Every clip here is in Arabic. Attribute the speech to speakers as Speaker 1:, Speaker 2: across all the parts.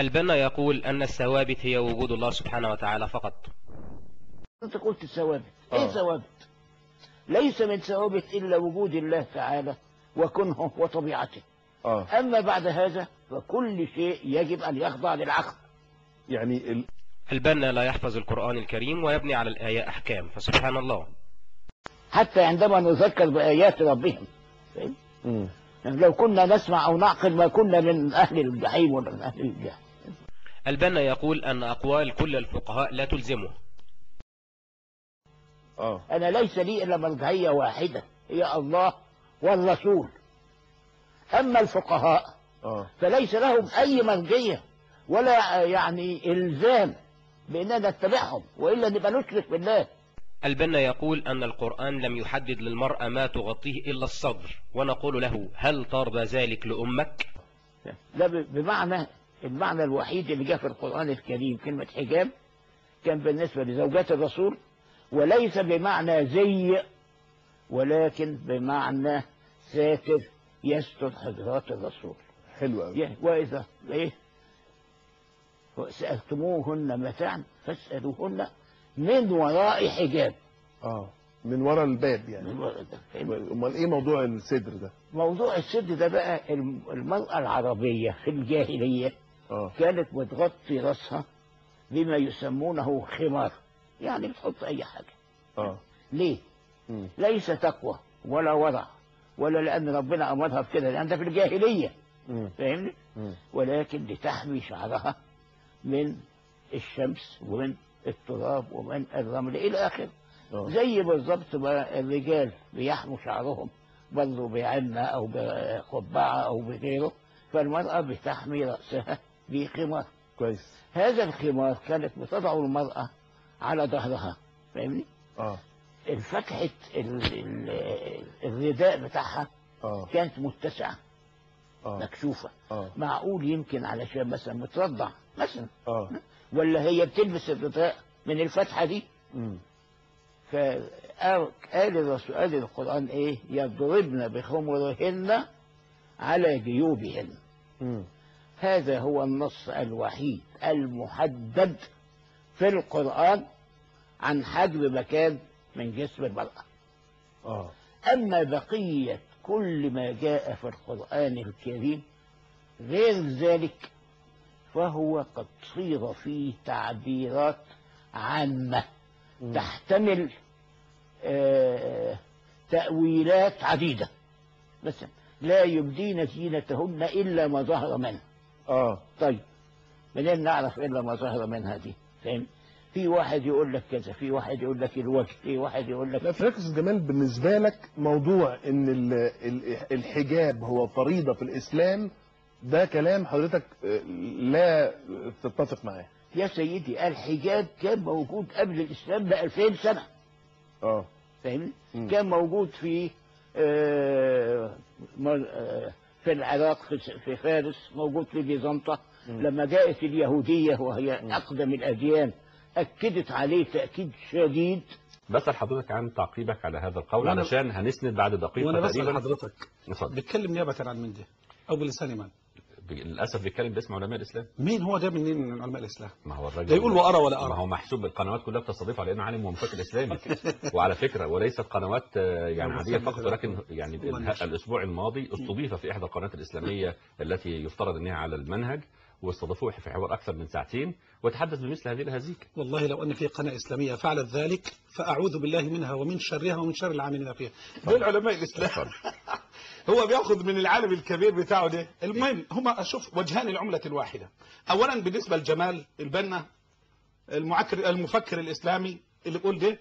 Speaker 1: البنا يقول أن الثوابت هي وجود الله سبحانه وتعالى فقط.
Speaker 2: أنت قلت الثوابت. إيه ثوابت؟ ليس من ثوابت إلا وجود الله تعالى وكنه وطبيعته. أما بعد هذا فكل شيء يجب أن يخضع للعقل.
Speaker 3: يعني
Speaker 1: البنا لا يحفظ القرآن الكريم ويبني على الآية أحكام، فسبحان الله.
Speaker 2: حتى عندما نذكر بآيات ربهم، يعني لو كنا نسمع أو نعقل ما كنا من أهل الجحيم ولا من أهل الجحيم.
Speaker 1: البنا يقول أن أقوال كل الفقهاء لا تلزمه.
Speaker 2: أنا ليس لي إلا مرجعية واحدة هي الله والرسول. أما الفقهاء فليس لهم أي مرجعية ولا يعني إلزام بأننا نتبعهم، وإلا نبقى نشرك بالله.
Speaker 1: البنا يقول أن القرآن لم يحدد للمرأة ما تغطيه إلا الصدر، ونقول له هل ترضى ذلك لأمك؟
Speaker 2: لا، بمعنى المعنى الوحيد اللي جاء في القرآن الكريم كلمة حجاب كان بالنسبة لزوجات الرسول، وليس بمعنى زي، ولكن بمعنى ساتر يستر حجرات الرسول.
Speaker 3: حلو قوي.
Speaker 2: وإذا سألتموهن متاعا فاسألوهن من وراء حجاب.
Speaker 3: من وراء الباب يعني.
Speaker 2: من وراء الباب.
Speaker 3: امال ايه موضوع الصدر ده؟
Speaker 2: موضوع الصدر ده بقى المرأة العربية في الجاهلية كانت بتغطي رأسها بما يسمونه خمار، يعني بتحط اي حاجة. ليه؟ ليس تقوى ولا ورع ولا لأن ربنا أمرها بكده، لأن ده في الجاهلية. فاهمني؟ ولكن لتحمي شعرها من الشمس ومن التراب ومن الرمل إلى آخره. زي بالظبط ما الرجال بيحموا شعرهم برضه بعنة أو بقبعة أو بغيره، فالمرأة بتحمي رأسها بخمار.
Speaker 3: كويس.
Speaker 2: هذا الخمار كانت بتضع المرأة على ظهرها. فاهمني؟ الفتحة الرداء بتاعها كانت متسعة مكشوفة. معقول يمكن علشان مثلا مترضع مثلا، ولا هي بتلبس الرداء من الفتحة دي. فقال الرسول، قال القرآن ايه؟ يضربن بخمرهن على جيوبهن. هذا هو النص الوحيد المحدد في القرآن عن حجب مكان من جسم المرأة. أما بقية كل ما جاء في القرآن الكريم غير ذلك فهو قد صيغ فيه تعبيرات عامة تحتمل تأويلات عديدة. مثلا لا يبدين زينتهن إلا ما ظهر منه. طيب منين نعرف إلا ما ظهر منها دي؟ فاهم؟ في واحد يقول لك كذا، في واحد يقول لك الوجه، في واحد يقول لك.
Speaker 3: لا، في ركز الجمال بالنسبة لك موضوع ان الحجاب هو فريضة في الإسلام، ده كلام حضرتك لا تتفق معاه.
Speaker 2: يا سيدي الحجاب كان موجود قبل الإسلام ب2000 سنة. فاهمني؟ كان موجود في في العراق، في فارس، موجود في بيزنطة. لما جاءت اليهودية وهي أقدم الأديان أكدت عليه تأكيد شديد.
Speaker 4: بسأل حضرتك عن تعقيبك على هذا القول علشان هنسند بعد دقيقة.
Speaker 5: وانا بسأل حضرتك بيتكلم نيابة عن من ده أو بلسان من؟
Speaker 4: للأسف بيتكلم باسم علماء الإسلام.
Speaker 5: مين هو ده؟ منين من علماء الإسلام؟
Speaker 4: ما هو الراجل
Speaker 5: ده يقول وأرى ولا أرى.
Speaker 4: ما هو محسوب، القنوات كلها بتستضيف على انه عالم ومفكر اسلامي. وعلى فكرة وليست قنوات يعني عادية فقط، ولكن يعني الأسبوع الماضي استضيف في إحدى القنوات الإسلامية التي يفترض أنها على المنهج، واستضافوه في حوار أكثر من ساعتين وتحدث بمثل هذه الهزيك.
Speaker 5: والله لو أن في قناة إسلامية فعلت ذلك فأعوذ بالله منها ومن شرها ومن شر العاملين فيها. دول علماء الإسلام. هو بياخذ من العالم الكبير بتاعه ده. المهم هما أشوف وجهان العملة الواحدة. أولا بالنسبة لجمال البنا المفكر الإسلامي اللي بيقول ده،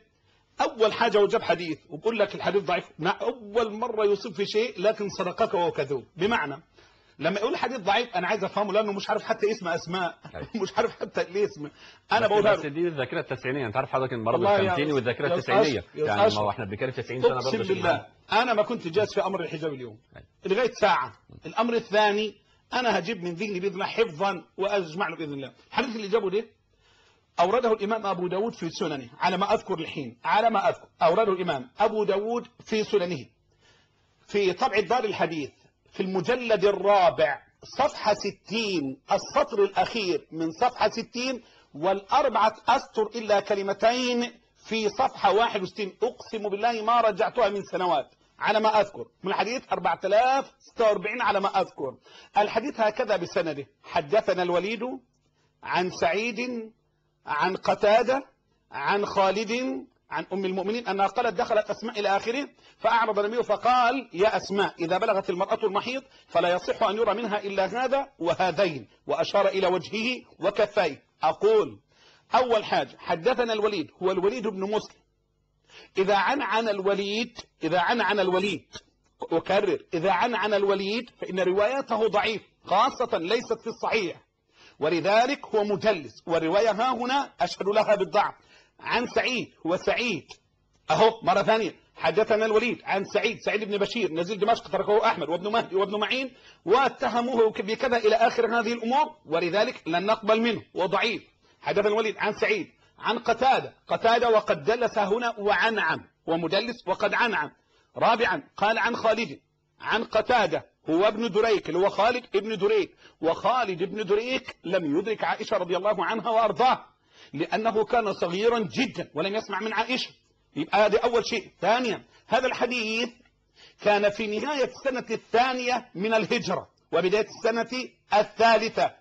Speaker 5: أول حاجة وجاب حديث وبقول لك الحديث ضعيف، أول مرة يصيب في شيء لكن صدقك وهو كذوب. بمعنى لما يقول حديث ضعيف انا عايز افهمه، لانه مش عارف حتى اسماء مش عارف حتى الاسم. انا بقولها
Speaker 4: بس دي الذاكره التسعينيه، انت عارف حضرتك المرض الخمسيني والذاكره التسعينيه، يعني ما هو احنا بنتكلم 90 سنه برضه.
Speaker 5: اقسم بالله انا ما كنت جالس في امر الحجاب اليوم لغايه ساعه. الامر الثاني انا هجيب من ذهني باذن الله حفظا واجمع له باذن الله. الحديث اللي جابه ده اورده الامام ابو داود في سننه، على ما اذكر الحين، على ما اذكر اورده الامام ابو داود في سننه في طبع دار الحديث في المجلد الرابع صفحة 60 السطر الأخير من صفحة 60 والأربعة أسطر إلا كلمتين في صفحة 61. أقسم بالله ما رجعتها من سنوات على ما أذكر، من الحديث 4046 على ما أذكر. الحديث هكذا بسنده: حدثنا الوليد عن سعيد عن قتادة عن خالد عن أم المؤمنين أنها قالت دخلت أسماء إلى آخره، فأعرض النبي فقال: يا أسماء إذا بلغت المرأة المحيض فلا يصح أن يرى منها إلا هذا وهذين، وأشار إلى وجهه وكفيه. أقول أول حاجة حدثنا الوليد هو الوليد بن مسلم. إذا عن الوليد أكرر، إذا عن الوليد فإن رواياته ضعيف خاصة ليست في الصحيح، ولذلك هو مجلس، والرواية ها هنا أشهد لها بالضعف. عن سعيد هو سعيد أهو مرة ثانية، حدثنا الوليد عن سعيد بن بشير نزيل دمشق تركه أحمد وابن مهدي وابن معين واتهموه بكذا إلى آخر هذه الأمور، ولذلك لن نقبل منه وضعيف. حدثنا الوليد عن سعيد عن قتادة وقد دلس هنا وعنعم، ومدلس وقد عنعم. رابعا قال عن خالد عن قتادة هو ابن دريك اللي هو خالد ابن دريك، وخالد ابن دريك لم يدرك عائشة رضي الله عنها وأرضاه لأنه كان صغيرا جدا ولم يسمع من عائشة. يبقى هذا أول شيء. ثانيا هذا الحديث كان في نهاية السنة 2 من الهجرة وبداية السنة 3،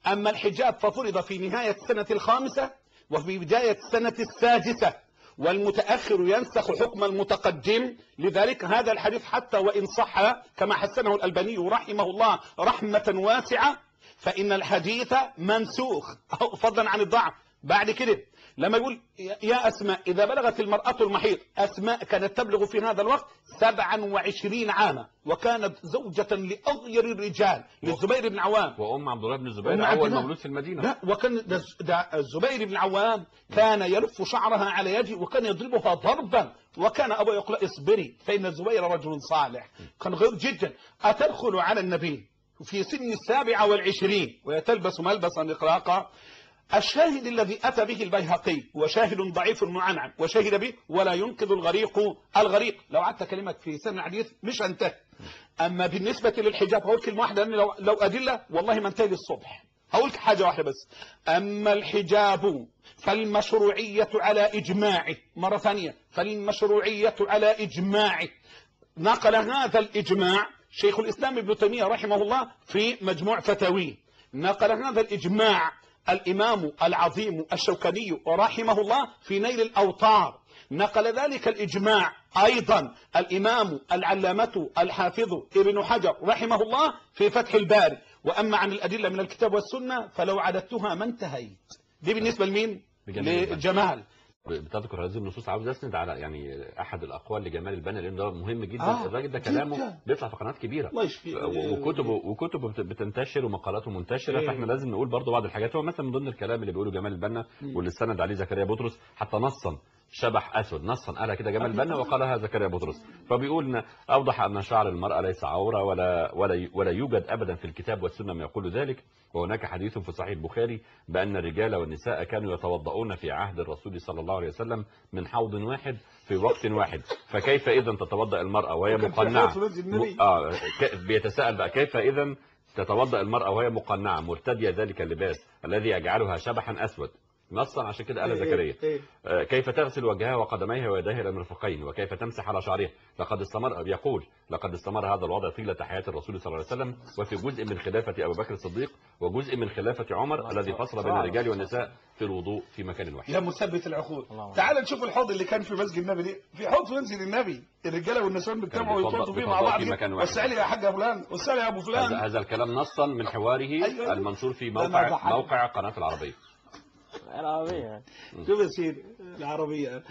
Speaker 5: أما الحجاب ففرض في نهاية السنة 5 وفي بداية السنة 6، والمتأخر ينسخ حكم المتقدم. لذلك هذا الحديث حتى وإن صح كما حسنه الألباني رحمه الله رحمة واسعة فإن الحديث منسوخ فضلا عن الضعف. بعد كده لما يقول يا أسماء إذا بلغت المرأة المحيض، أسماء كانت تبلغ في هذا الوقت 27 عاما، وكانت زوجة لأغير الرجال للزبير بن عوام،
Speaker 4: وأم عبد الله بن الزبير أول مولود في المدينة.
Speaker 5: لا، وكان الزبير بن عوام كان يلف شعرها على يده وكان يضربها ضربا، وكان أبو يقول اصبري فإن الزبير رجل صالح، كان غير جدا. أتدخل على النبي في سن 27 ويتلبس ملبسا إقراقا. الشاهد الذي أتى به البيهقي وشاهد ضعيف معنعن وشهد به ولا ينقذ الغريق. لو عدت كلمك في سن الحديث مش هنتهي. أما بالنسبة للحجاب هقول كلمة واحدة، لأن لو أدلة والله ما انتهي للصبح. هقول حاجة واحدة بس: أما الحجاب فالمشروعية على إجماعه. مرة ثانية، فالمشروعية على إجماعه. نقل هذا الإجماع شيخ الإسلام ابن تيمية رحمه الله في مجموع فتاويه. نقل هذا الإجماع الإمام العظيم الشوكاني رحمه الله في نيل الأوطار. نقل ذلك الإجماع أيضا الإمام العلامة الحافظ ابن حجر رحمه الله في فتح الباري. وأما عن الأدلة من الكتاب والسنة فلو عددتها ما انتهيت. دي بالنسبة لمين؟ لجمال.
Speaker 4: بتذكر هذه النصوص. عاوز اسند على يعني احد الاقوال لجمال البنا لان ده مهم جدا. الراجل ده كلامه بيطلع في قنوات كبيره وكتبه بتنتشر ومقالاته منتشره. فاحنا لازم نقول برضه بعض الحاجات. هو مثلا من ضمن الكلام اللي بيقوله جمال البنا واللي استند عليه زكريا بطرس، حتى نصا شبح اسود نصا قالها كده جمال البنا وقالها زكريا بطرس. فبيقول اوضح ان شعر المراه ليس عوره ولا يوجد ابدا في الكتاب والسنه ما يقول ذلك. وهناك حديث في صحيح البخاري بان الرجال والنساء كانوا يتوضؤون في عهد الرسول صلى الله عليه وسلم من حوض واحد في وقت واحد، فكيف اذا تتوضا المراه وهي مقنعه؟ بيتساءل بقى كيف اذا تتوضا المراه وهي مقنعه مرتديه ذلك اللباس الذي يجعلها شبحا اسود نصا. عشان كده قال زكريا كيف تغسل وجهها وقدميها ويديها الى المرفقين وكيف تمسح على شعرها. لقد استمر هذا الوضع طيله حياه الرسول صلى الله عليه وسلم، وفي جزء من خلافه ابو بكر الصديق وجزء من خلافه عمر الذي فصل بين الرجال والنساء في الوضوء في مكان واحد.
Speaker 5: يا مثبت العقول، تعال نشوف الحوض اللي كان في مسجد النبي دي. في حوض في مسجد النبي الرجاله والنساء بيجتمعوا ويتوضوا فيه مع بعض. وسألي يا حاج فلان وسألي يا ابو فلان.
Speaker 4: هذا الكلام نصا من حواره المنشور في موقع قناه العربيه.
Speaker 5: شوف يا سيدي العربية.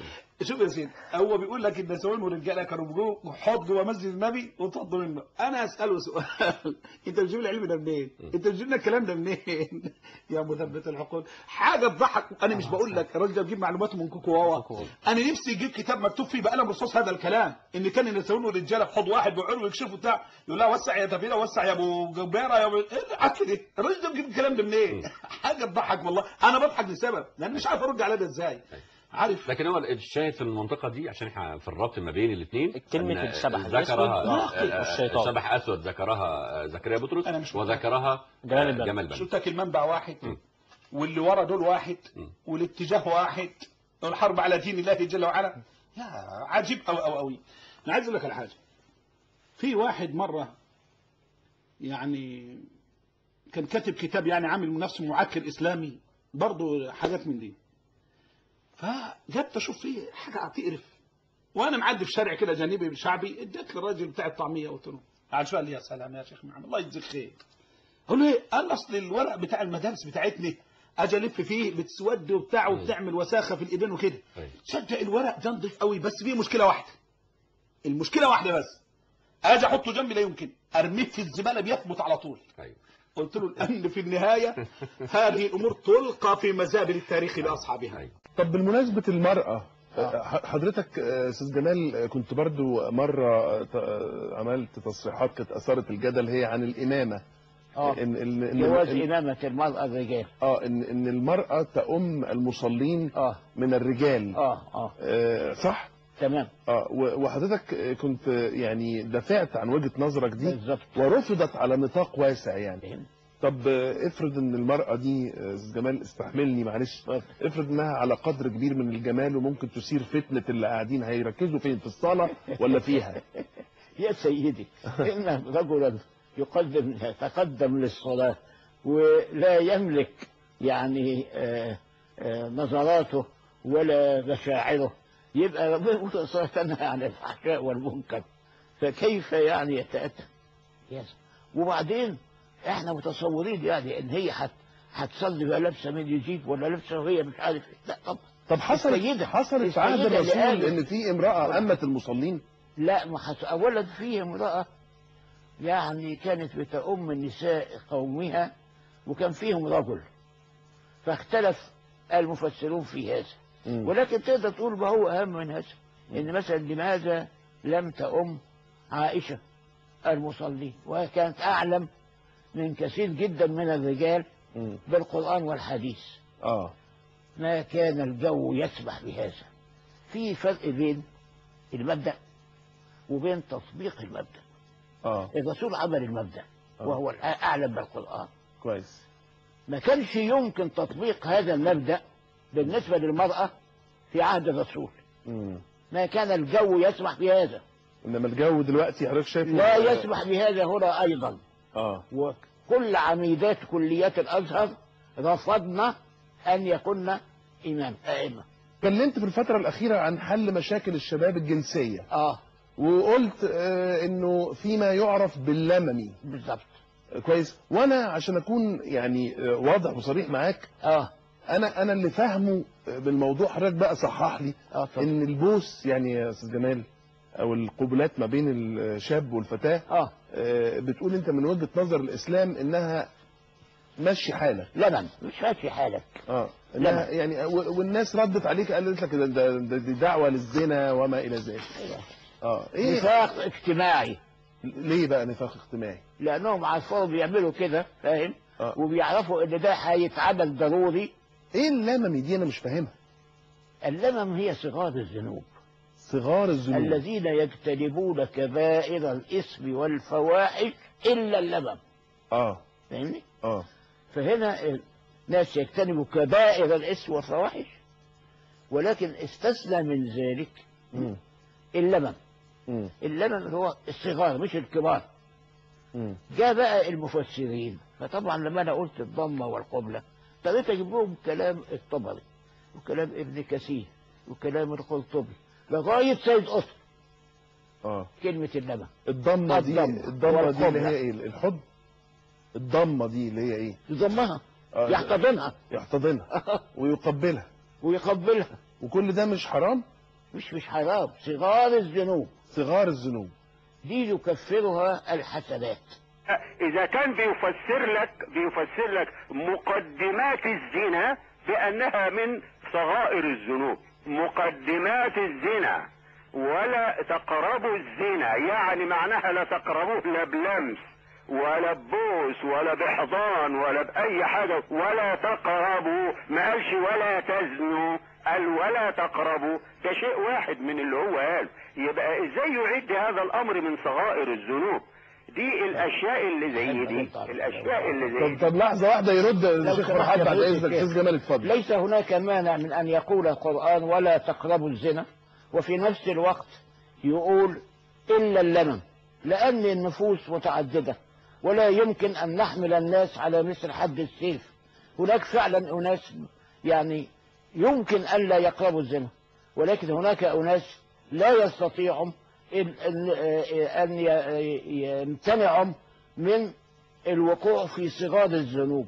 Speaker 5: شوف يا سيدي، هو بيقول لك النسوان والرجاله كانوا بيجوا حوض جوه مسجد النبي وتفضوا منه. انا اساله سؤال انت بتجيب العلم ده منين؟ انت بتجيب لنا الكلام ده منين؟ يا مثبت العقول، حاجه تضحك. انا مش بقول لك الراجل ده بيجيب معلوماته من كوكواوا. انا نفسي يجيب كتاب مكتوب فيه بقلم رصاص هذا الكلام، ان كان النسوان والرجاله في حوض واحد بيقعدوا يكشفوا بتاع، يقول لها وسع يا تفيله، وسع يا ابو جبيره، يا ابو كده. الراجل ده بيجيب الكلام ده منين؟ حاجه تضحك والله. انا بضحك لسبب لان مش عارف ارد على ده ازاي. عارف.
Speaker 4: لكن هو الشاهد في المنطقة دي عشان احنا في الربط ما بين الاثنين
Speaker 6: كلمة الشبح
Speaker 4: ذكرها
Speaker 6: الشيطان.
Speaker 4: شبح أسود ذكرها زكريا بطرس
Speaker 5: أنا مش
Speaker 4: وذكرها جمال البنا.
Speaker 5: قلت لك المنبع واحد واللي ورا دول واحد والاتجاه واحد والحرب على دين الله جل وعلا. يا عجيب أوي. أنا عايز أقول لك على حاجة. في واحد مرة يعني كان كاتب كتاب يعني عامل نفسه معكر إسلامي برضه حاجات من دي، فجبت أشوف فيه حاجة تقرف، وأنا معدي في شارع كده جانبي شعبي، اديت للراجل بتاع الطعمية قلت له قال شو، قال لي يا سلام يا شيخ محمد الله يجزيك خير. قال له ايه؟ قال اصل الورق بتاع المدارس بتاعتنا اجي الف فيه بتسود وبتاع وبتعمل وساخه في الايدين وكده. صدق الورق ده نضيف قوي بس فيه مشكله واحده، المشكله واحده بس، اجي احطه جنبي لا يمكن ارميه في الزباله بيثبت على طول. قلت له الان في النهايه هذه الامور تلقى في مزابل التاريخ لاصحابها.
Speaker 3: طب بالمناسبه المراه، حضرتك استاذ جمال كنت برضو مرة عملت تصريحات كانت اثارت الجدل هي عن الامامة،
Speaker 2: جواز امامة المرأة الرجال،
Speaker 3: ان المرأة تؤم المصلين من الرجال. صح
Speaker 2: تمام.
Speaker 3: وحضرتك كنت يعني دافعت عن وجهة نظرك دي
Speaker 2: بالزبط.
Speaker 3: ورفضت على نطاق واسع يعني. طب افرض ان المرأة دي جمال استحملني معلش، افرض انها على قدر كبير من الجمال وممكن تثير فتنة اللي قاعدين، هيركزوا فين، في الصالة ولا فيها؟
Speaker 2: يا سيدي إن رجلا يتقدم للصلاة ولا يملك يعني نظراته ولا مشاعره، يبقى ربنا تنهى عن الفحشاء والمنكر، فكيف يعني يتأتى؟ وبعدين احنا متصورين يعني ان هي هتصلي بقى لابسه من يجيب ولا لابسه وهي مش عارف. لا طبعا.
Speaker 3: طب حصلت في عهد الرسول ان في امراه امت المصلين؟
Speaker 2: لا، ما اولا في امراه يعني كانت بتؤم النساء قومها وكان فيهم رجل، فاختلف المفسرون في هذا. ولكن تقدر تقول ما هو اهم من هذا، ان مثلا لماذا لم تؤم عائشه المصلين وكانت اعلم من كثير جدا من الرجال بالقرآن والحديث. ما كان الجو يسمح بهذا. في فرق بين المبدأ وبين تطبيق المبدأ. الرسول عمل المبدأ وهو أعلم بالقرآن
Speaker 3: كويس.
Speaker 2: ما كانش يمكن تطبيق هذا المبدأ بالنسبة للمرأة في عهد الرسول. ما كان الجو يسمح بهذا.
Speaker 3: إنما الجو دلوقتي حضرتك شايف
Speaker 2: لا يسمح بهذا هنا أيضا. وكل عميدات كليات الأزهر رفضنا أن يكن أئمة.
Speaker 3: اتكلمت في الفترة الأخيرة عن حل مشاكل الشباب الجنسية. وقلت إنه فيما يعرف باللممي.
Speaker 2: بالظبط.
Speaker 3: كويس. وأنا عشان أكون يعني واضح وصريح معاك، أنا اللي فاهمه بالموضوع، حضرتك بقى صحح لي، إن البوس يعني يا أستاذ جمال او القبلات ما بين الشاب والفتاة بتقول انت من وجهة نظر الاسلام انها ماشي حالك.
Speaker 2: لا مش ماشي حالك.
Speaker 3: انها يعني والناس ردت عليك قالت لك دي دعوة للزنا وما الى ذلك.
Speaker 2: ايه نفاق اجتماعي.
Speaker 3: ليه بقى نفاق اجتماعي؟
Speaker 2: لانهم عارفين بيعملوا كده، فاهم؟ وبيعرفوا ان ده هيتعمل ضروري.
Speaker 3: ايه اللمم دي؟ انا مش فاهمها.
Speaker 2: اللمم هي صغار الذنوب.
Speaker 3: صغار الذنوب
Speaker 2: الذين يجتنبون كبائر الإثم والفواحش إلا اللمم. فاهمني؟ فهنا ناس يجتنبوا كبائر الإثم والفواحش ولكن استثنى من ذلك اللمم. اللمم هو الصغار مش الكبار. جاء بقى المفسرين، فطبعا لما أنا قلت الضمة والقبلة اضطريت أجيب لهم كلام الطبري وكلام ابن كثير وكلام القرطبي لغاية سيد قطب. كلمة اللمم.
Speaker 3: الضمة دي اللي هي ايه؟ الحضن. الضمة دي اللي هي ايه؟
Speaker 2: يضمها. يحتضنها ويقبلها
Speaker 3: وكل ده مش حرام؟
Speaker 2: مش حرام. صغار الذنوب دي يكفرها الحسنات.
Speaker 7: إذا كان بيفسر لك مقدمات الزنا بأنها من صغائر الذنوب، مقدمات الزنا ولا تقربوا الزنا، يعني معناها لا تقربوه لا بلمس ولا ببوس ولا بحضان ولا بأي حاجة، ولا تقربوا، ما قالش ولا تزنوا قال ولا تقربوا، ده شيء واحد من اللي هو قاله. يبقى ازاي يعد هذا الامر من صغائر الذنوب؟ دي الاشياء اللي زي دي، الاشياء اللي زي دي.
Speaker 3: طب لحظه واحده يرد الشيخ فرحات بعد اذنك. استاذ جمال اتفضل.
Speaker 2: ليس هناك مانع من ان يقول القرآن ولا تقربوا الزنا، وفي نفس الوقت يقول الا اللمم، لان النفوس متعدده ولا يمكن ان نحمل الناس على مثل حد السيف. هناك فعلا اناس يعني يمكن ان لا يقربوا الزنا، ولكن هناك اناس لا يستطيعوا أن يمتنعوا من الوقوع في صغار الذنوب،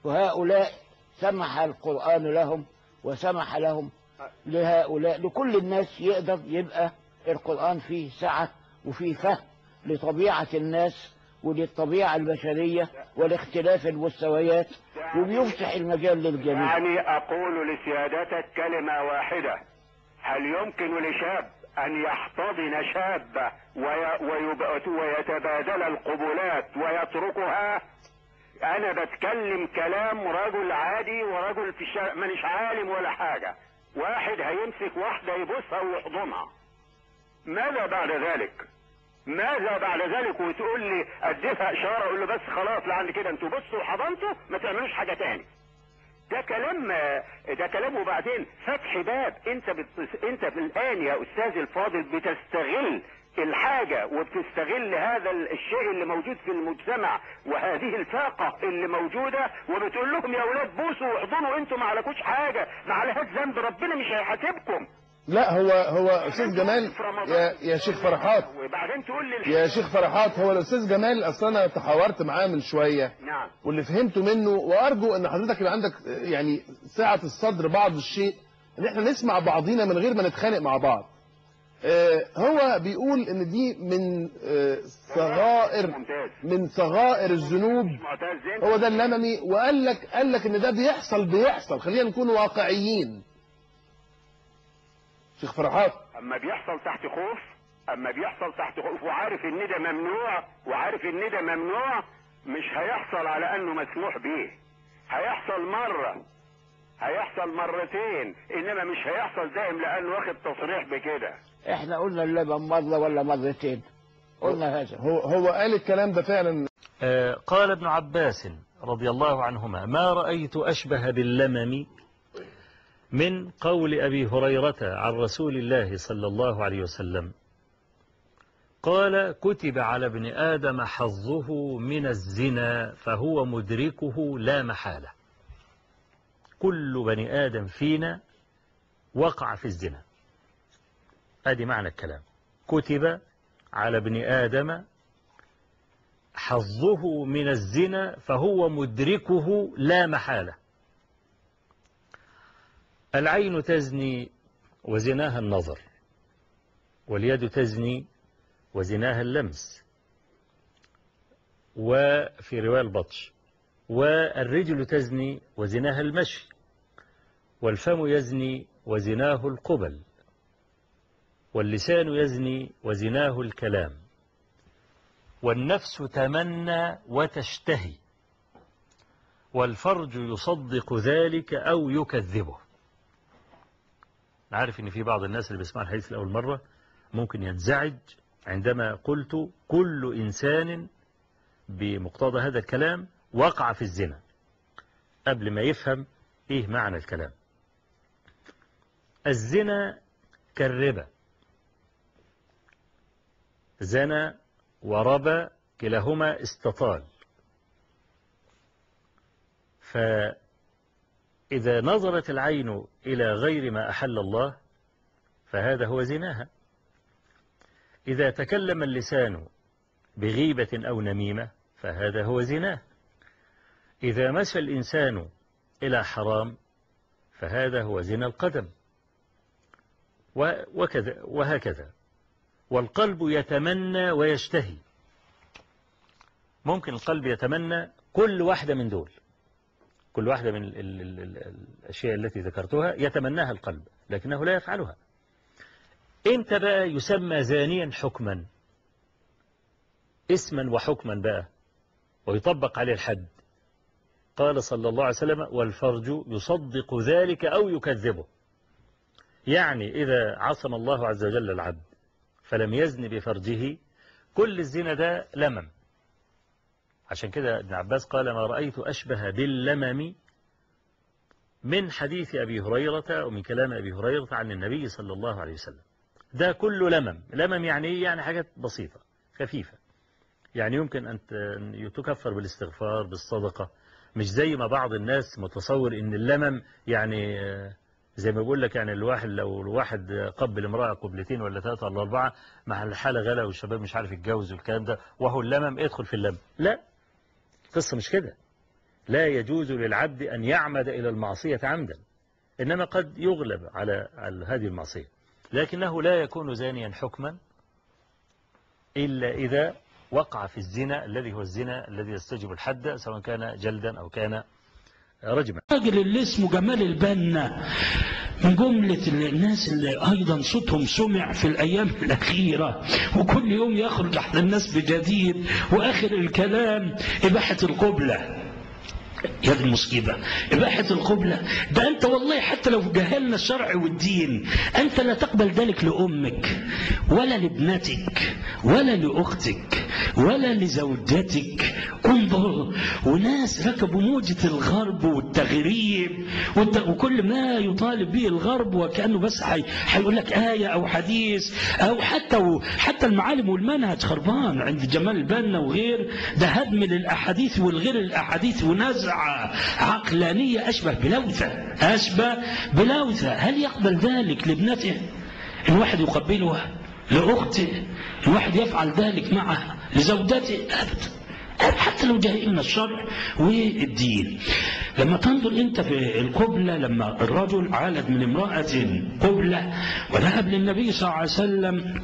Speaker 2: وهؤلاء سمح القرآن لهم وسمح لهم لهؤلاء. لكل الناس يقدر يبقى القرآن فيه سعة وفيه فهم لطبيعة الناس وللطبيعة البشرية ولاختلاف المستويات، وبيفتح المجال للجميع.
Speaker 7: يعني أقول لسيادتك كلمة واحدة: هل يمكن لشاب أن يحتضن شابة ويتبادل القبلات ويتركها؟ أنا بتكلم كلام رجل عادي ورجل في الشارع، مانيش عالم ولا حاجة. واحد هيمسك واحدة يبوسها ويحضنها، ماذا بعد ذلك؟ ماذا بعد ذلك؟ وتقول لي اديتها اشاره، اقول له بس خلاص لعند كده انتوا بصوا وحضنتوا ما تعملوش حاجه تاني. ده كلام. وبعدين فتح باب. انت الان يا استاذ الفاضل بتستغل الحاجه وبتستغل هذا الشيء اللي موجود في المجتمع وهذه الفاقه اللي موجوده، وبتقول لهم يا اولاد بوسوا واحضنوا، انتوا ما عليكوش حاجه، ما عليهاش ذنب، ربنا مش هيحاسبكم.
Speaker 3: لا هو استاذ جمال يا شيخ فرحات،
Speaker 7: وبعدين تقول لي
Speaker 3: يا شيخ فرحات، هو الاستاذ جمال اصلا انا تحاورت معاه من شويه.
Speaker 7: نعم.
Speaker 3: واللي فهمته منه، وارجو ان حضرتك يبقى عندك يعني سعه الصدر بعض الشيء ان احنا نسمع بعضينا من غير ما نتخانق مع بعض. هو بيقول ان دي من صغائر الذنوب. هو ده اللممي، وقال لك ان ده بيحصل. خلينا نكون واقعيين. شيخ فرحات،
Speaker 7: اما بيحصل تحت خوف وعارف ان ده ممنوع، مش هيحصل على انه مسموح به. هيحصل مرة، هيحصل مرتين، انما مش هيحصل دائم لانه واخد تصريح بكده.
Speaker 2: احنا قلنا اللبن مرة ولا مرتين، قلنا هذا.
Speaker 3: هو قال الكلام ده فعلا.
Speaker 6: قال ابن عباس رضي الله عنهما: ما رأيت أشبه باللمم من قول أبي هريرة عن رسول الله صلى الله عليه وسلم قال: كتب على ابن آدم حظه من الزنا فهو مدركه لا محالة. كل بني آدم فينا وقع في الزنا. هذه معنى الكلام. كتب على ابن آدم حظه من الزنا فهو مدركه لا محالة. العين تزني وزناها النظر، واليد تزني وزناها اللمس، وفي رواية البطش، والرجل تزني وزناها المشي، والفم يزني وزناه القبل، واللسان يزني وزناه الكلام، والنفس تمنى وتشتهي، والفرج يصدق ذلك أو يكذبه. عارف ان في بعض الناس اللي بيسمع الحديث لأول مرة ممكن ينزعج عندما قلت كل إنسان بمقتضى هذا الكلام وقع في الزنا، قبل ما يفهم ايه معنى الكلام. الزنا كالربا، زنا وربا كلاهما استطال. فإذا نظرت العين إلى غير ما أحل الله فهذا هو زناها. إذا تكلم اللسان بغيبة أو نميمة فهذا هو زناه. إذا مشى الإنسان إلى حرام فهذا هو زنا القدم، وهكذا. والقلب يتمنى ويشتهي. ممكن القلب يتمنى كل واحدة من دول، كل واحدة من الأشياء التي ذكرتها يتمناها القلب، لكنه لا يفعلها. انت بقى يسمى زانيا حكما، اسما وحكما بقى، ويطبق عليه الحد. قال صلى الله عليه وسلم: والفرج يصدق ذلك أو يكذبه. يعني إذا عصم الله عز وجل العبد فلم يزن بفرجه، كل الزنا ده لمم. عشان كده ابن عباس قال ما رأيت أشبه باللمم من حديث أبي هريرة ومن كلام أبي هريرة عن النبي صلى الله عليه وسلم. ده كله لمم. لمم يعني إيه؟ يعني حاجات بسيطة خفيفة، يعني يمكن أن تكفر بالاستغفار بالصدقة، مش زي ما بعض الناس متصور إن اللمم يعني زي ما بقول لك، يعني الواحد لو الواحد قبل امرأة قبلتين ولا 3 ولا 4 مع الحالة غلا والشباب مش عارف يتجوز والكلام ده وهو اللمم ادخل في اللمم. لا، القصة مش كده. لا يجوز للعبد أن يعمد إلى المعصية عمدا، إنما قد يغلب على هذه المعصية، لكنه لا يكون زانيا حكما إلا إذا وقع في الزنا الذي هو الزنا الذي يستوجب الحد، سواء كان جلدا أو كان رجما.
Speaker 8: الراجل اللي اسمه جمال البنا من جملة الناس اللي أيضا صوتهم سمع في الأيام الأخيرة، وكل يوم يخرج أحد الناس بجديد، وآخر الكلام إباحة القبلة. يا دي المصيبة، إباحة القبلة ده أنت والله حتى لو جهلنا الشرع والدين أنت لا تقبل ذلك لأمك ولا لابنتك ولا لأختك ولا لزوجتك. انظر، وناس ركبوا موجة الغرب والتغريب وكل ما يطالب به الغرب، وكأنه بس هيقول لك آية أو حديث أو حتى المعالم والمنهج خربان عند جمال البنا وغير ده، هدم للأحاديث والغير الأحاديث ونزع عقلانية أشبه بلوثة. هل يقبل ذلك لابنته؟ الواحد يقبلها لأخته، الواحد يفعل ذلك معها لزوجته؟ أبدا، حتى لو جهلنا الشرع والدين. لما تنظر انت في القبلة، لما الرجل عالج من امرأة قبلة وذهب للنبي صلى الله عليه وسلم،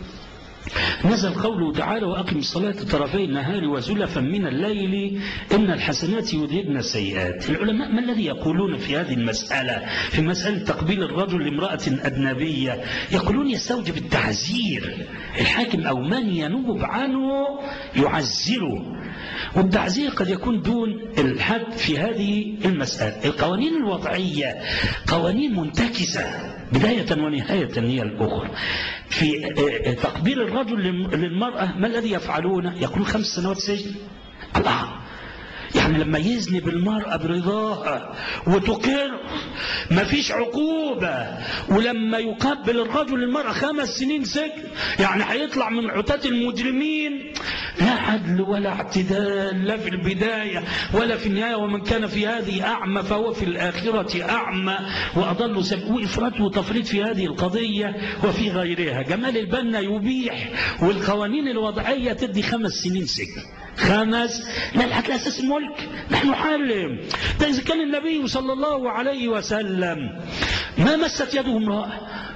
Speaker 8: نزل قوله تعالى وأقم الصلاة طرفي النهار وزلفا من الليل إن الحسنات يذهبن السيئات. العلماء ما الذي يقولون في هذه المسألة، في مسألة تقبيل الرجل لامرأة أجنبية؟ يقولون يستوجب التعزير، الحاكم أو من ينوب عنه يعزره، والتعزير قد يكون دون الحد في هذه المسألة. القوانين الوضعية قوانين منتكسة بداية ونهاية هي الأخرى. في تقبيل الرجل للمرأة ما الذي يفعلونه؟ يقولون 5 سنوات سجن. الله، يعني لما يذنب المرأة برضاها وتقر ما فيش عقوبة، ولما يقبل الرجل المرأة 5 سنين سجن، يعني هيطلع من عتاة المجرمين. لا عدل ولا اعتدال، لا في البداية ولا في النهاية. ومن كان في هذه أعمى فهو في الآخرة أعمى وأضل سبيلا. وإفراط وتفريط في هذه القضية وفي غيرها. جمال البنا يبيح والقوانين الوضعية تدي 5 سنين سجن. 5 لا على أساس الملك نحن نحرم. ده إذا كان النبي صلى الله عليه وسلم ما مست يده امرأة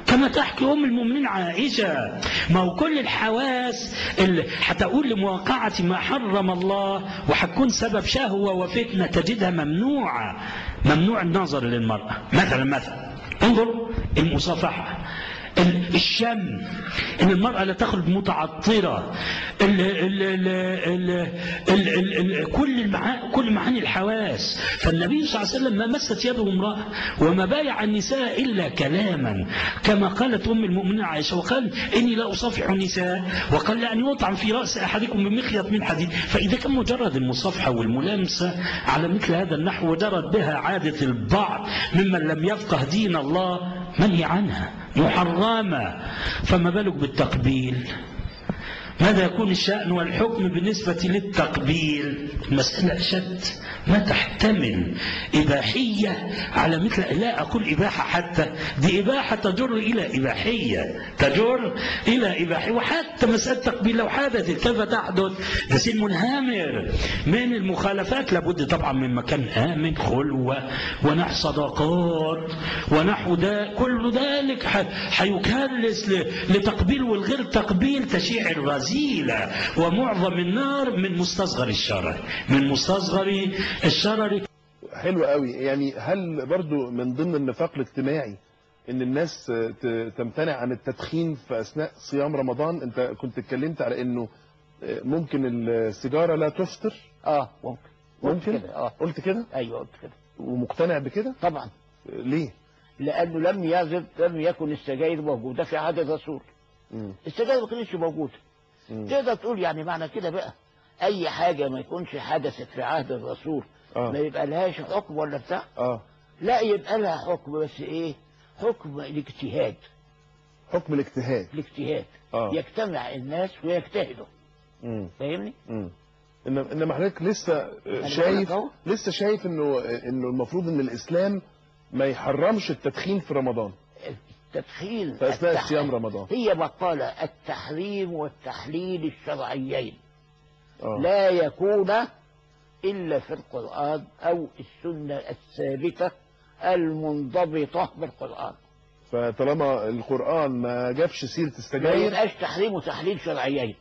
Speaker 8: كما تحكي أم المؤمنين عائشة. ما هو كل الحواس اللي هتقول لمواقعة ما حرم الله وهتكون سبب شهوة وفتنة تجدها ممنوعة. ممنوع النظر للمرأة. مثلا انظر المصافحة، الشم، ان المرأة لا تخرج متعطرة، كل معاني الحواس. فالنبي صلى الله عليه وسلم ما مست يده امرأة وما بايع النساء إلا كلاما، كما قالت أم المؤمنين عائشة، وقال إني لا أصافح النساء، وقال لأن يطعم في رأس أحدكم بمخيط من حديد. فإذا كان مجرد المصافحة والملامسة على مثل هذا النحو ودرت بها عادة البعض ممن لم يفقه دين الله منهي عنها محرمة، فما بالك بالتقبيل؟ ماذا يكون الشأن والحكم بالنسبة للتقبيل؟ المسألة أشد، ما تحتمل إباحية على مثل، لا أقول إباحة حتى، دي إباحة تجر إلى إباحية، تجر إلى إباحية. وحتى مسألة التقبيل لو حدثت كيف تحدث؟ ده سن منهمر من المخالفات، لابد طبعا من مكان آمن، خلوة ونحو صداقات ونحو ده. كل ذلك حيكرس لتقبيل والغير تقبيل تشيع الرذيلة ومعظم النار من مستصغر الشرر، من مستصغر الشرر.
Speaker 3: حلو قوي. يعني هل برضو من ضمن النفاق الاجتماعي ان الناس تمتنع عن التدخين في اثناء صيام رمضان؟ انت كنت اتكلمت على انه ممكن السيجارة لا تفطر.
Speaker 2: ممكن كده.
Speaker 3: قلت كده؟
Speaker 2: ايوه قلت كده.
Speaker 3: ومقتنع بكده؟
Speaker 2: طبعا.
Speaker 3: ليه؟
Speaker 2: لأنه لم يكن السجاير موجودة في عهد الرسول. السجاير ما كانتش موجودة. تقدر تقول يعني معنى كده بقى أي حاجة ما يكونش حدثت في عهد الرسول ما يبقى لهاش حكم ولا بتاع؟ لا، يبقى لها حكم، بس إيه؟ حكم الاجتهاد.
Speaker 3: حكم الاجتهاد.
Speaker 2: يجتمع الناس ويجتهدوا. فاهمني؟
Speaker 3: انما حضرتك لسه شايف انه المفروض ان الاسلام ما يحرمش التدخين في رمضان.
Speaker 2: التدخين
Speaker 3: في اثناء صيام رمضان
Speaker 2: هي مقالة التحريم والتحليل الشرعيين لا يكون إلا في القرآن أو السنة الثابتة المنضبطة بالقرآن.
Speaker 3: فطالما القرآن ما جابش سيرة السجاير
Speaker 2: ما يبقاش تحريم وتحليل شرعيين.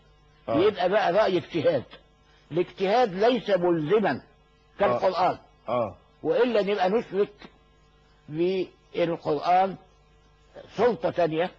Speaker 2: يبقى بقى رأي اجتهاد. الاجتهاد ليس ملزما كالقرآن. وإلا نبقى نشرك بالقرآن سلطة تانية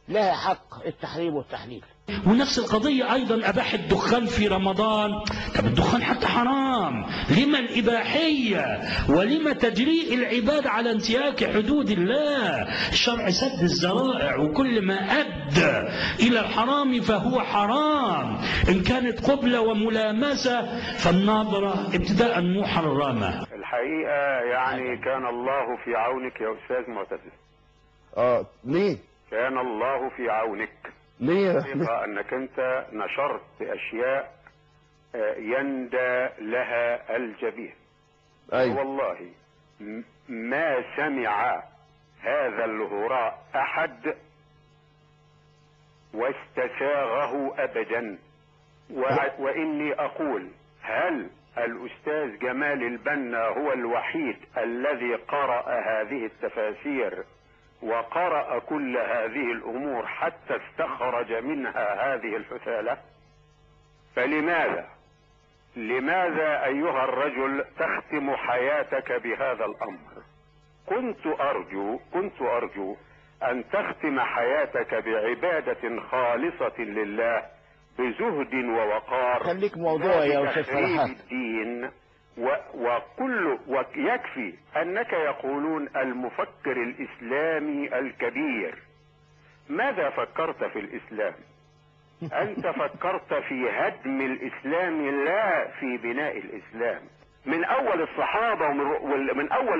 Speaker 2: لها حق التحريم والتحليل.
Speaker 8: ونفس القضية أيضا أباح الدخان في رمضان. طب الدخان حتى حرام، لما الإباحية ولما تجريء العباد على انتهاك حدود الله؟ الشرع سد الذرائع، وكل ما أدى إلى الحرام فهو حرام. إن كانت قبلة وملامسة فالناظرة ابتداء محرمة.
Speaker 7: الحقيقة يعني كان الله في عونك يا أستاذ معتز.
Speaker 3: ليه؟
Speaker 7: كان الله في عونك.
Speaker 3: ليه؟
Speaker 7: أنك أنت نشرت أشياء يندى لها الجبين. والله ما سمع هذا الهراء أحد واستساغه أبدا. وإني أقول هل الأستاذ جمال البنا هو الوحيد الذي قرأ هذه التفاسير وقرأ كل هذه الأمور حتى استخرج منها هذه الحثالة؟ لماذا أيها الرجل تختم حياتك بهذا الأمر؟ كنت أرجو أن تختم حياتك بعبادة خالصة لله بزهد ووقار.
Speaker 2: خليك موضوع يا أستاذ فرحات.
Speaker 7: الدين ويكفي أنك يقولون المفكر الإسلامي الكبير. ماذا فكرت في الإسلام؟ أنت فكرت في هدم الإسلام لا في بناء الإسلام. من أول الصحابة ومن أول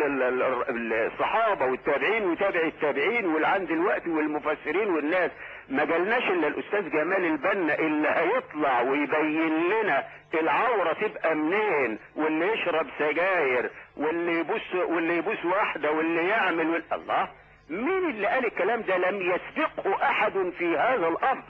Speaker 7: الصحابة والتابعين وتابع التابعين والعند الوقت والمفسرين والناس، ما جالناش إلا الأستاذ جمال البنا اللي هيطلع ويبين لنا العورة تبقى منين، واللي يشرب سجاير واللي يبوس واحدة واللي يعمل الله. مين اللي قال الكلام ده؟ لم يسبقه أحد في هذا الأمر.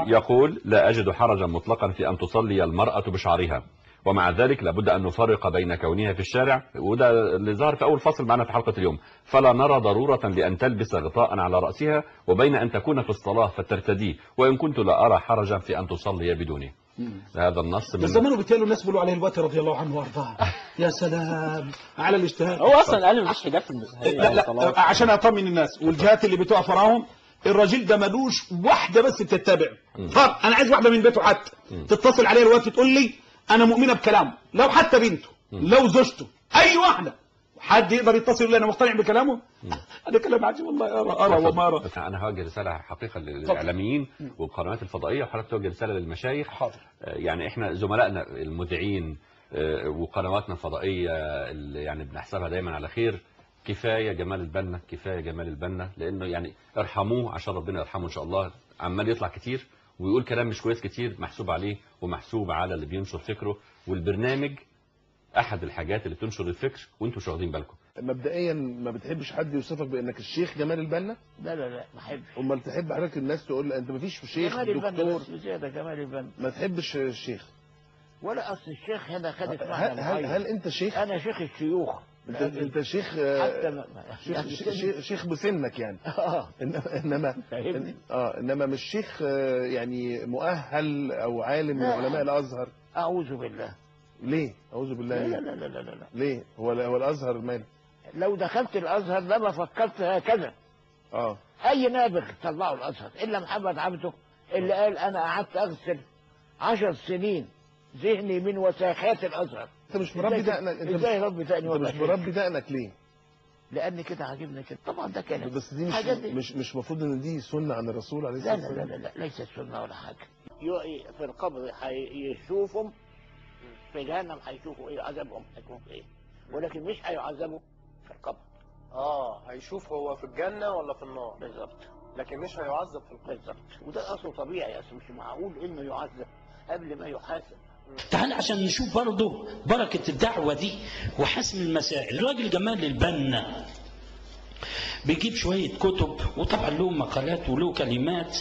Speaker 4: يقول لا أجد حرجا مطلقا في أن تصلي المرأة بشعرها، ومع ذلك لابد أن نفرق بين كونها في الشارع، وده اللي ظهر في أول فصل معنا في حلقة اليوم، فلا نرى ضرورة لأن تلبس غطاء على رأسها، وبين أن تكون في الصلاة فترتديه، وإن كنت لا أرى حرجا في أن تصلي بدونه. هذا النص من
Speaker 5: زمان وبالتالي الناس بيقولوا عليه الوقت رضي الله عنه وارضاه. يا سلام على الاجتهاد.
Speaker 9: هو اصلا قال مفيش حجاب في
Speaker 5: لا عشان اطمن الناس والجهات اللي بتقف وراهم، الراجل ده ملوش واحده بس بتتبع. طب انا عايز واحده من بيته حتى تتصل عليه الوقت تقول لي انا مؤمنه بكلامه، لو حتى بنته لو زوجته اي واحده، حد يقدر يتصل لي انا مقتنع بكلامه؟ هذا كلام عجيب والله. ارى وما ارى.
Speaker 4: انا هوجه رساله حقيقه للاعلاميين والقنوات الفضائيه، وحضرتك توجه رساله للمشايخ.
Speaker 9: حاضر.
Speaker 4: يعني احنا زملائنا المذيعين وقنواتنا الفضائيه اللي يعني بنحسبها دايما على خير، كفايه جمال البنا، كفايه جمال البنا، لانه يعني ارحموه عشان ربنا يرحمه ان شاء الله. عمال يطلع كتير ويقول كلام مش كويس كتير، محسوب عليه ومحسوب على اللي بينشر فكره، والبرنامج احد الحاجات اللي بتنشر الفكر وانتم مش واخدين بالكم.
Speaker 3: مبدئيا ما بتحبش حد يوصفك بانك الشيخ جمال البنا؟
Speaker 2: لا ما بحبش.
Speaker 3: امال تحب حضرتك الناس تقول انت ما فيش شيخ
Speaker 2: جمال
Speaker 3: دكتور؟
Speaker 2: بس زياده جمال البنا.
Speaker 3: ما تحبش الشيخ؟
Speaker 2: ولا اصل الشيخ هنا خدت معنى
Speaker 3: هل انت شيخ؟
Speaker 2: انا شيخ الشيوخ.
Speaker 3: انت شيخ حتى شيخ بسنك يعني. انما مش شيخ يعني مؤهل او عالم من علماء الازهر.
Speaker 2: اعوذ بالله.
Speaker 3: ليه؟ اعوذ بالله.
Speaker 2: لا.
Speaker 3: ليه؟ هو الازهر مال؟
Speaker 2: لو دخلت الازهر لما فكرت هكذا. اي نابغ طلعوا الازهر الا محمد عبده اللي قال انا قعدت اغسل 10 سنين ذهني من وساخات الازهر.
Speaker 3: انت مش مربي دقنك؟
Speaker 2: ازاي ربي دقني؟
Speaker 3: انت مش مربي دقنك ليه؟
Speaker 2: لان كده عاجبني كده. طبعا ده كلام،
Speaker 3: بس دي مش مفروض ان دي سنه عن الرسول عليه الصلاه والسلام.
Speaker 2: لا ليست سنه ولا حاجه. في القبر هيشوفهم، في جهنم هيشوفوا ايه عذابهم هيكون في ايه، ولكن مش هيعذبوا في القبر.
Speaker 9: هيشوف هو في الجنه ولا في النار
Speaker 2: بالظبط،
Speaker 9: لكن مش هيعذب في القبر
Speaker 2: بالظبط. وده اصله طبيعي، اصل مش معقول انه يعذب قبل ما يحاسب.
Speaker 8: تعال عشان نشوف برضه بركة الدعوة دي وحسم المسائل. الراجل جمال البنا بيجيب شوية كتب، وطبعا له مقالات وله كلمات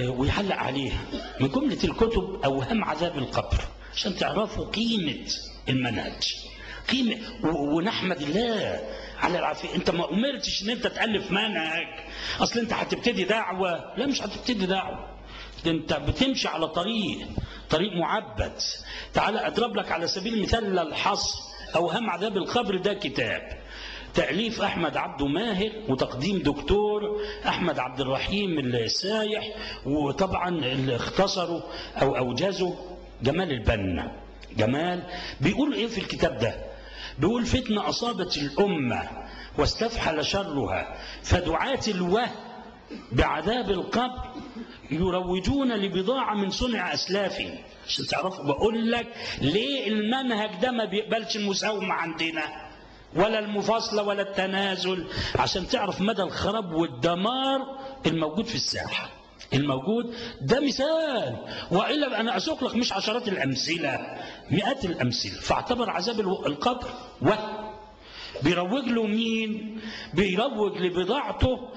Speaker 8: ويعلق عليها. من جملة الكتب أوهام عذاب القبر، عشان تعرفوا قيمة المنهج، قيمة. ونحمد الله على العافية. انت ما أمرتش ان انت تألف منهج اصل انت هتبتدي دعوة. لا، مش هتبتدي دعوة، انت بتمشي على طريق معبد. تعال اضرب لك على سبيل المثال الحصر. اوهام عذاب القبر ده كتاب تأليف أحمد عبده ماهر وتقديم دكتور أحمد عبد الرحيم السايح، وطبعا اللي اختصروا أو أوجزوا جمال البنا. جمال بيقول إيه في الكتاب ده؟ بيقول: فتنة أصابت الأمة واستفحل شرها، فدعاة الوهم بعذاب القبر يروجون لبضاعة من صنع أسلافهم. عشان تعرفوا بقول لك ليه المنهج ده ما بيقبلش المساومة عندنا ولا المفاصلة ولا التنازل، عشان تعرف مدى الخراب والدمار الموجود في الساحة. الموجود ده مثال، وإلا أنا أسوق لك مش عشرات الأمثلة، مئات الأمثلة. فاعتبر عذاب القبر بيروج له مين؟ بيروج لبضاعته،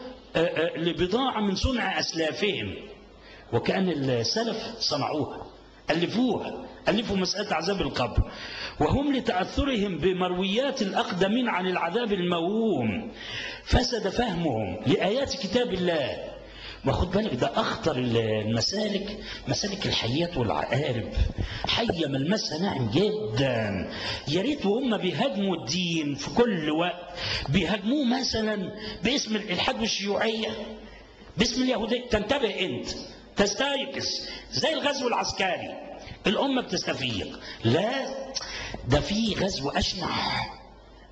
Speaker 8: لبضاعة من صنع أسلافهم، وكأن السلف صنعوها، ألفوا مسألة عذاب القبر، وهم لتأثرهم بمرويات الأقدمين عن العذاب الموهوم فسد فهمهم لآيات كتاب الله. وخد بالك ده أخطر المسالك، مسالك الحيات والعقارب، حية ملمسها ناعم جدا. يا ريت وهم بيهاجموا الدين في كل وقت بيهاجموه مثلا باسم الإلحاد والشيوعية، باسم اليهودية. تنتبه أنت، تستيقظ زي الغزو العسكري، الأمة بتستفيق. لا، ده في غزو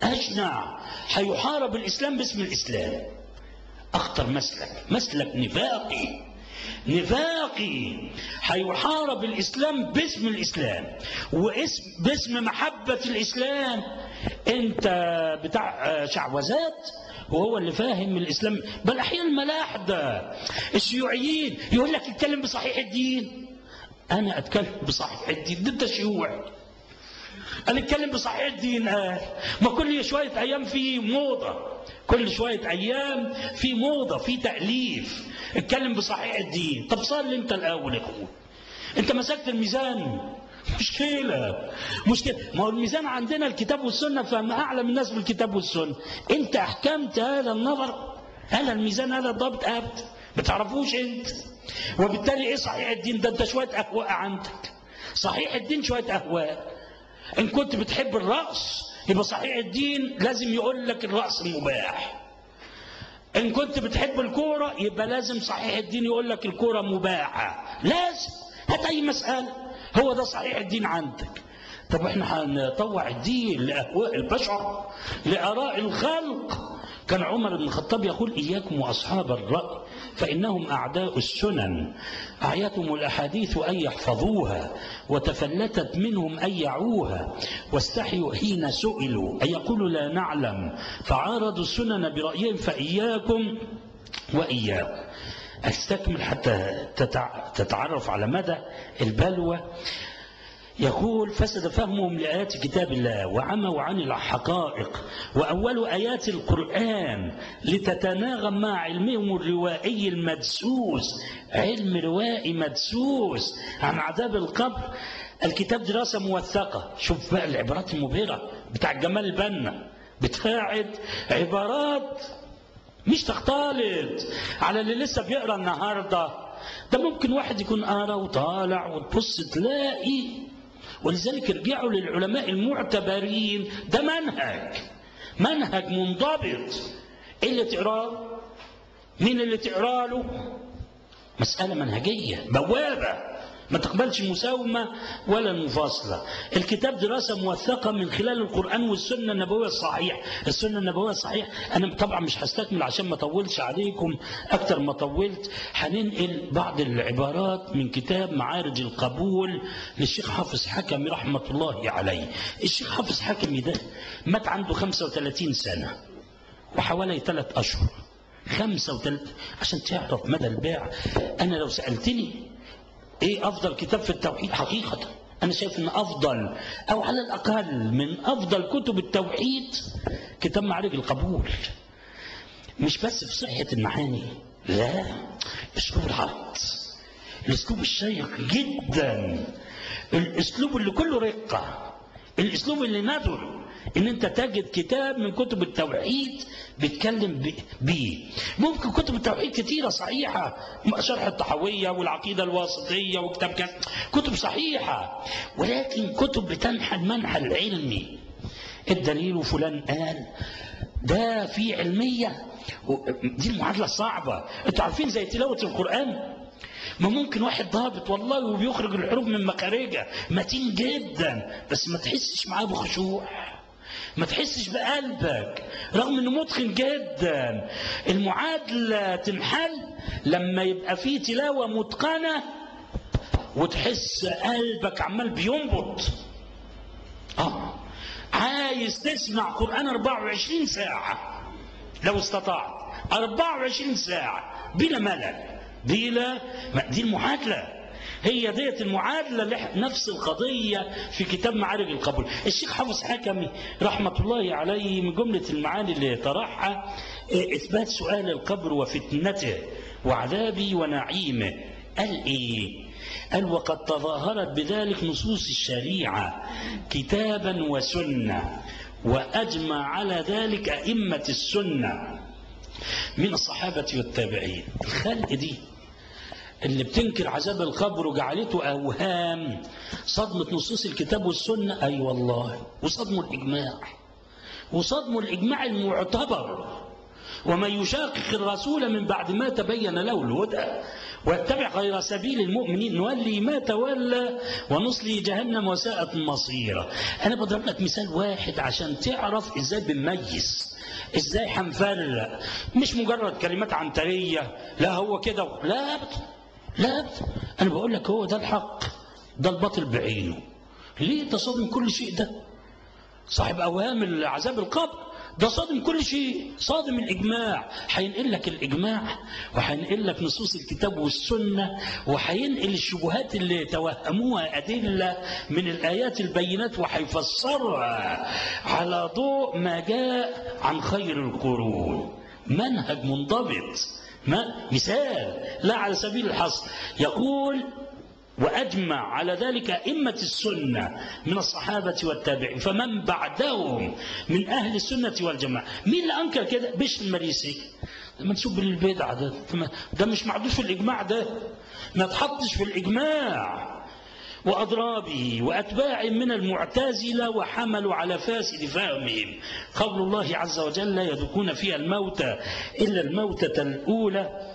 Speaker 8: أشنع هيحارب الإسلام باسم الإسلام. أخطر مسلك نفاقي هيحارب الإسلام باسم الإسلام باسم محبة الإسلام. أنت بتاع شعوذات وهو اللي فاهم الإسلام. بل أحيانا الملاحدة الشيوعيين يقول لك اتكلم بصحيح الدين. أنا أتكلم بصحيح الدين ضد الشيوع. أنا أتكلم بصحيح الدين. ما كل شوية أيام في موضة، كل شوية أيام في موضة، في تأليف. اتكلم بصحيح الدين. طب صلي أنت الأول يا أخوي. أنت مسكت الميزان، مشكلة. ما هو الميزان عندنا الكتاب والسنة، فما أعلم الناس بالكتاب والسنة. أنت أحكمت هذا النظر، هذا الميزان، هذا الضابط أبدا ما تعرفوش أنت. وبالتالي إيه صحيح الدين ده؟ أنت شوية أهواء عندك. صحيح الدين شوية أهواء. إن كنت بتحب الرأس يبقى صحيح الدين لازم يقول لك الرأس مباح. إن كنت بتحب الكورة يبقى لازم صحيح الدين يقول لك الكورة مباحة. لازم، هات أي مسألة، هو ده صحيح الدين عندك. طب احنا هنطوع الدين لأهواء البشر، لآراء الخلق؟ كان عمر بن الخطاب يقول: إياكم وأصحاب الرأي فإنهم أعداء السنن، أعيتهم الأحاديث أن يحفظوها وتفلتت منهم أن يعوها، واستحيوا حين سئلوا أن يقولوا لا نعلم، فعارضوا السنن برأيهم، فإياكم وإياكم. أستكمل حتى تتعرف على مدى البلوى. يقول: فسد فهمهم لآيات كتاب الله وعموا عن الحقائق، وأول آيات القرآن لتتناغم مع علمهم الروائي المدسوس، علم روائي مدسوس عن عذاب القبر. الكتاب دراسة موثقة. شوف بقى العبارات المبهرة بتاع جمال البنا، بتاعت عبارات مش تختلط على اللي لسه بيقرأ النهاردة. ده ممكن واحد يكون قارئ وطالع وتبص تلاقي. ولذلك ارجعوا للعلماء المعتبرين. ده منهج منضبط. ايه اللي تقراه؟ مين اللي تقرا له؟ مسألة منهجية، بوابة ما تقبلش مساومة ولا مفاصلة. الكتاب دراسة موثقة من خلال القرآن والسنة النبوية الصحيح. السنة النبوية الصحيح أنا طبعا مش هستكمل عشان ما أطولش عليكم أكتر ما طولت. هننقل بعض العبارات من كتاب معارج القبول للشيخ حافظ حكمي رحمة الله عليه. الشيخ حافظ حكمي ده مات عنده 35 سنة وحوالي 3 أشهر. 35 عشان تعرف مدى الباع. أنا لو سألتني ايه افضل كتاب في التوحيد، حقيقة انا شايف ان افضل او على الاقل من افضل كتب التوحيد كتاب معارج القبول. مش بس في صحة المعاني، لا، اسلوب العرض، الاسلوب الشيق جدا، الاسلوب اللي كله رقة، الاسلوب اللي نادر ان انت تجد كتاب من كتب التوحيد بيتكلم بيه. ممكن كتب التوحيد كتيرة صحيحة، شرح الطحاوية والعقيدة الواسطية وكتاب كتب صحيحة، ولكن كتب بتنحى المنحى العلمي. الدليل وفلان قال ده في علمية، دي المعادلة الصعبة. انتوا عارفين زي تلاوة القرآن، ما ممكن واحد ضابط والله وبيخرج الحروف من مخارجها متين جدا بس ما تحسش معاه بخشوع، ما تحسش بقلبك رغم انه متقن جدا. المعادلة تنحل لما يبقى فيه تلاوة متقنة وتحس قلبك عمال بينبض. عايز تسمع قرآن 24 ساعة لو استطعت، 24 ساعة بلا ملل، دي المعادلة، هي ديت المعادلة اللي نفس القضية في كتاب معارج القبول. الشيخ حافظ حكمي رحمة الله عليه من جملة المعاني اللي طرحها إثبات سؤال القبر وفتنته وعذابه ونعيمه. قال إيه؟ قال وقد تظاهرت بذلك نصوص الشريعة كتابا وسنة، وأجمع على ذلك أئمة السنة من الصحابة والتابعين. الخلق دي اللي بتنكر عذاب القبر وجعلته أوهام، صدمة نصوص الكتاب والسنة، أي والله، وصدموا الإجماع المعتبر. ومن يشاقق الرسول من بعد ما تبين له الهدى ويتبع غير سبيل المؤمنين نولي ما تولى ونصلي جهنم وساءت مصيرا. أنا بضرب لك مثال واحد عشان تعرف إزاي بنميز، إزاي هنفرق، مش مجرد كلمات عنترية لا هو كده، لا، أنا بقول لك هو ده الحق، ده الباطل بعينه. ليه تصادم كل شيء؟ ده صاحب أوهام عذاب القبر ده صادم كل شيء، صادم الإجماع. هينقل لك الإجماع وهينقل لك نصوص الكتاب والسنة وهينقل الشبهات اللي توهموها أدلة من الآيات البينات وهيفسرها على ضوء ما جاء عن خير القرون. منهج منضبط، مثال لا على سبيل الحصر. يقول وأجمع على ذلك أئمة السنة من الصحابة والتابعين فمن بعدهم من أهل السنة والجماعة. مين اللي أنكر كده؟ بشر المريسي، منسوب للبدعة، ده مش معدوش في الإجماع، ده ما تحطش في الإجماع. وأضرابه وأتباع من المعتزلة وحملوا على فاسد فهمهم قول الله عز وجل لا يذوقون فيها الموتى إلا الموتة الأولى.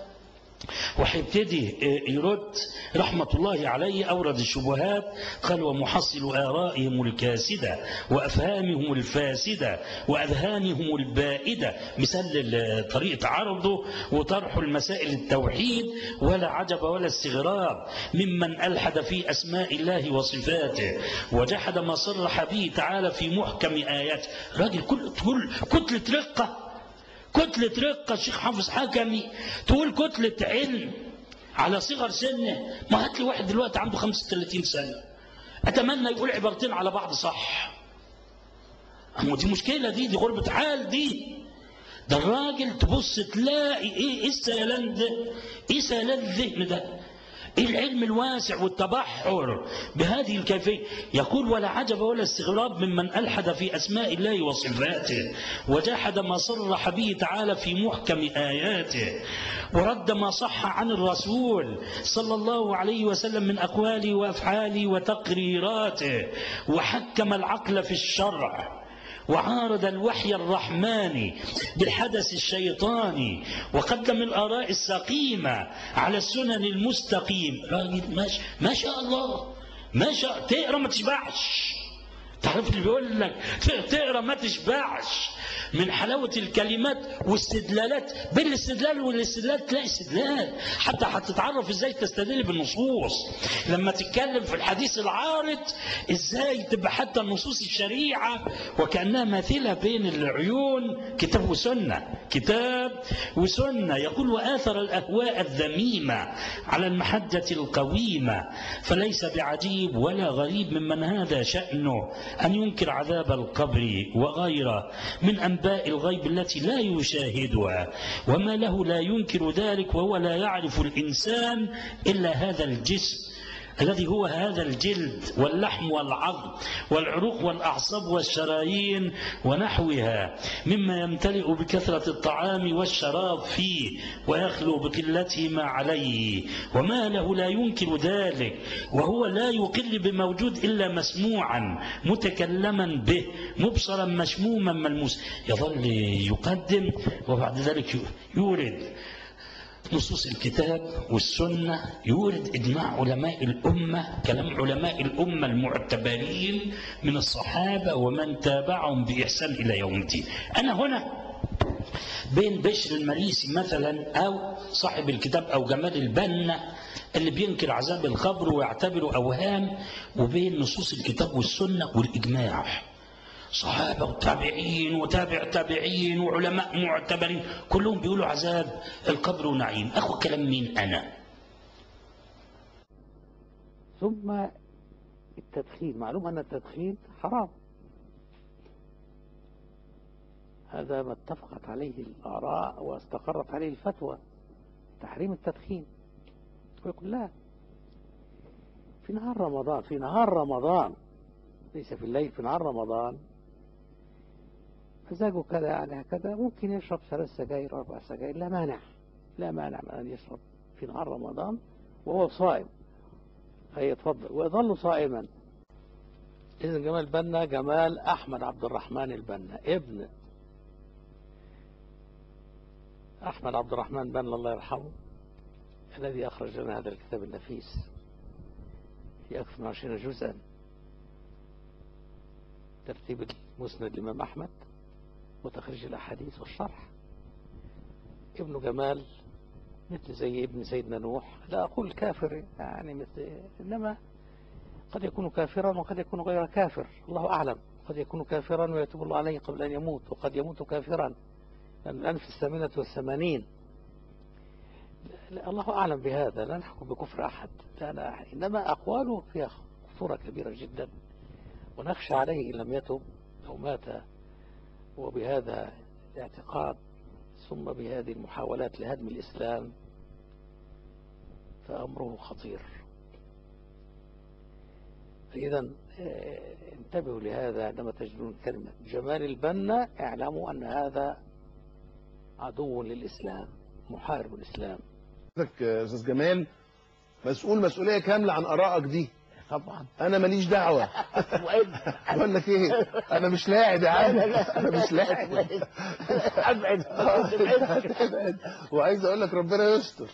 Speaker 8: وحيبتدي يرد رحمة الله عليه، أورد الشبهات، قال ومحصل آرائهم الكاسدة وأفهامهم الفاسدة وأذهانهم البائدة، مثال طريقة عرضه وطرح المسائل التوحيد. ولا عجب ولا استغراب ممن ألحد في أسماء الله وصفاته وجحد ما صرح به تعالى في محكم آياته. راجل كل كتلة رقة الشيخ حافظ حكمي، تقول كتلة علم على صغر سنه. ما هات لي واحد دلوقتي عنده 35 سنة أتمنى يقول عبارتين على بعض صح. أما دي مشكلة، دي غربة حال. ده الراجل تبص تلاقي إيه السيلان ده، إيه سيلان الذهن ده، إيه العلم الواسع والتبحر بهذه الكيفية. يقول ولا عجب ولا استغراب ممن ألحد في أسماء الله وصفاته وجحد ما صرح به تعالى في محكم آياته ورد ما صح عن الرسول صلى الله عليه وسلم من أقواله وأفعاله وتقريراته وحكم العقل في الشرع وعارض الوحي الرحماني بالحدث الشيطاني وقدم الآراء السقيمة على السنن المستقيم. ما شاء الله، ما شاء. تقرأ ما تشبعش. تعرف اللي بيقول لك تقرأ ما تشبعش من حلاوة الكلمات واستدلالات. بين الاستدلال والاستدلال تلاقي استدلال، حتى هتتعرف ازاي تستدل بالنصوص. لما تتكلم في الحديث العارض ازاي تبقى حتى النصوص الشريعة وكأنها ماثلة بين العيون. كتاب وسنة، كتاب وسنة. يقول وآثر الأهواء الذميمة على المحجة القويمة، فليس بعجيب ولا غريب ممن هذا شأنه أن ينكر عذاب القبر وغيره من أنباء الغيب التي لا يشاهدها، وما له لا ينكر ذلك وهو لا يعرف الإنسان إلا هذا الجسم الذي هو هذا الجلد واللحم والعظم والعروق والأعصاب والشرايين ونحوها مما يمتلئ بكثرة الطعام والشراب فيه ويخلو بقلتهما عليه، وما له لا ينكر ذلك وهو لا يقل بموجود إلا مسموعا متكلما به مبصرا مشموما ملموس. يظل يقدم وبعد ذلك يورد نصوص الكتاب والسنة، يورد إجماع علماء الأمة، كلام علماء الأمة المعتبرين من الصحابة ومن تابعهم بإحسان إلى يوم الدين. أنا هنا بين بشر المريسي مثلا أو صاحب الكتاب أو جمال البنا اللي بينكر عذاب القبر ويعتبره أوهام، وبين نصوص الكتاب والسنة والإجماع، صحابة وتابعين وتابع تابعين وعلماء معتبرين كلهم بيقولوا عذاب القبر ونعيم. أخو كلام مين أنا؟
Speaker 10: ثم التدخين، معلوم أن التدخين حرام، هذا ما اتفقت عليه الآراء واستقرت عليه الفتوى، تحريم التدخين. ويقول لا، في نهار رمضان، في نهار رمضان ليس في الليل، في نهار رمضان مزاجه كذا يعني هكذا، ممكن يشرب 3 سجاير 4 سجاير، لا مانع، لا مانع من أن يشرب في نهار رمضان وهو صائم، يتفضل ويظل صائما. إذن جمال البنا جمال أحمد عبد الرحمن البنا، ابن أحمد عبد الرحمن بنا الله يرحمه، الذي أخرج لنا هذا الكتاب النفيس في أكثر من 20 جزءا، ترتيب المسند الإمام أحمد وتخريج الأحاديث والشرح. ابن جمال مثل زي ابن سيدنا نوح، لا أقول كافر يعني مثل، إنما قد يكون كافرا وقد يكون غير كافر، الله أعلم. قد يكون كافرا ويتوب الله عليه قبل أن يموت، وقد يموت كافرا لأن الأنف 88. الله أعلم بهذا، لا نحكم بكفر أحد، لا، إنما أقواله فيها خطورة كبيرة جدا، ونخشى عليه إن لم يتب أو مات وبهذا الاعتقاد ثم بهذه المحاولات لهدم الإسلام، فأمره خطير. فإذا انتبهوا لهذا عندما تجدون كلمة جمال البنا، اعلموا أن هذا عدو للإسلام، محارب الإسلام.
Speaker 3: أستاذ جمال مسؤول مسؤولية كاملة عن آرائك دي
Speaker 2: طبعا.
Speaker 3: انا ماليش دعوه. بقول لك ايه، انا مش لاعب يا عم، انا مش لاعب. ابعد. وعايز اقول لك ربنا يستر.